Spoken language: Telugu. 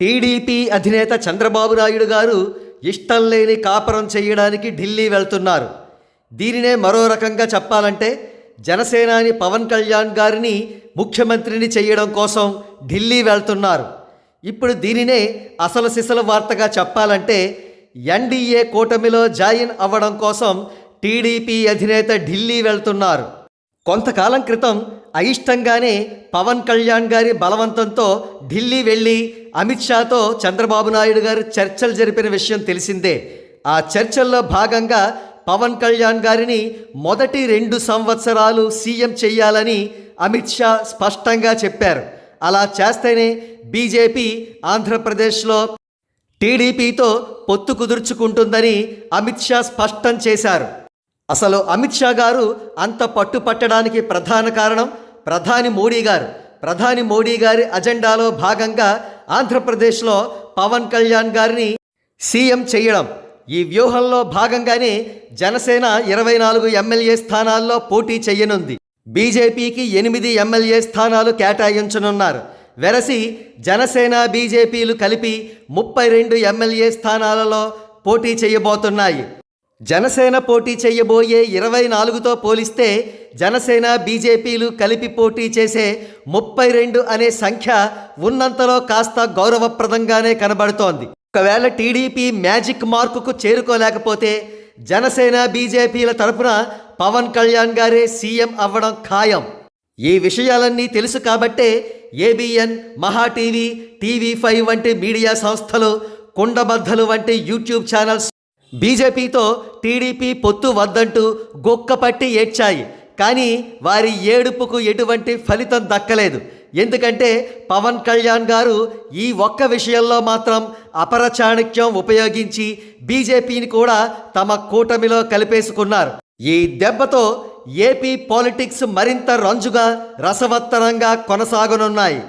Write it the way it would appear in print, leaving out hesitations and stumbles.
టీడీపీ అధినేత చంద్రబాబు నాయుడు గారు ఇష్టం లేని కాపురం చేయడానికి ఢిల్లీ వెళ్తున్నారు. దీనినే మరో రకంగా చెప్పాలంటే జనసేనాని పవన్ కళ్యాణ్ గారిని ముఖ్యమంత్రిని చేయడం కోసం ఢిల్లీ వెళ్తున్నారు. ఇప్పుడు దీనినే అసలు సిసలు వార్తగా చెప్పాలంటే ఎన్డీఏ కూటమిలో జాయిన్ అవ్వడం కోసం టీడీపీ అధినేత ఢిల్లీ వెళ్తున్నారు. కొంతకాలం క్రితం అయిష్టంగానే పవన్ కళ్యాణ్ గారి బలవంతంతో ఢిల్లీ వెళ్ళి అమిత్ షాతో చంద్రబాబు నాయుడు గారు చర్చలు జరిపిన విషయం తెలిసిందే. ఆ చర్చల్లో భాగంగా పవన్ కళ్యాణ్ గారిని మొదటి 2 సంవత్సరాలు సీఎం చెయ్యాలని అమిత్ షా స్పష్టంగా చెప్పారు. అలా చేస్తేనే బీజేపీ ఆంధ్రప్రదేశ్లో టీడీపీతో పొత్తు కుదుర్చుకుంటుందని అమిత్ షా స్పష్టం చేశారు. అసలు అమిత్ షా గారు అంత పట్టుపట్టడానికి ప్రధాన కారణం ప్రధాని మోడీ గారి అజెండాలో భాగంగా ఆంధ్రప్రదేశ్లో పవన్ కళ్యాణ్ గారిని సీఎం చేయడం. ఈ వ్యూహంలో భాగంగానే జనసేన 24 ఎమ్మెల్యే స్థానాల్లో పోటీ చేయనుంది. బీజేపీకి 8 ఎమ్మెల్యే స్థానాలు కేటాయించనున్నారు. వెరసి జనసేన బీజేపీలు కలిపి 32 ఎమ్మెల్యే స్థానాలలో పోటీ చేయబోతున్నాయి. జనసేన పోటీ చేయబోయే 24తో పోలిస్తే జనసేన బీజేపీలు కలిపి పోటీ చేసే 32 అనే సంఖ్య ఉన్నంతలో కాస్త గౌరవప్రదంగానే కనబడుతోంది. ఒకవేళ టీడీపీ మ్యాజిక్ మార్కుకు చేరుకోలేకపోతే జనసేన బీజేపీల తరపున పవన్ కళ్యాణ్ గారే సీఎం అవ్వడం ఖాయం. ఈ విషయాలన్నీ తెలుసు కాబట్టే ఏబిఎన్, మహా టీవీ, టీవీ5 వంటి మీడియా సంస్థలు, కుండబద్దలు వంటి యూట్యూబ్ ఛానల్స్ బీజేపీతో టీడీపీ పొత్తు వద్దంటూ గొక్కపట్టి ఏడ్చాయి. కానీ వారి ఏడుపుకు ఎటువంటి ఫలితం దక్కలేదు. ఎందుకంటే పవన్ కళ్యాణ్ గారు ఈ ఒక్క విషయంలో మాత్రం అపర చాణక్యం ఉపయోగించి బీజేపీని కూడా తమ కూటమిలో కలిపేసుకున్నారు. ఈ దెబ్బతో ఏపీ పాలిటిక్స్ మరింత రంజుగా రసవత్తరంగా కొనసాగనున్నాయి.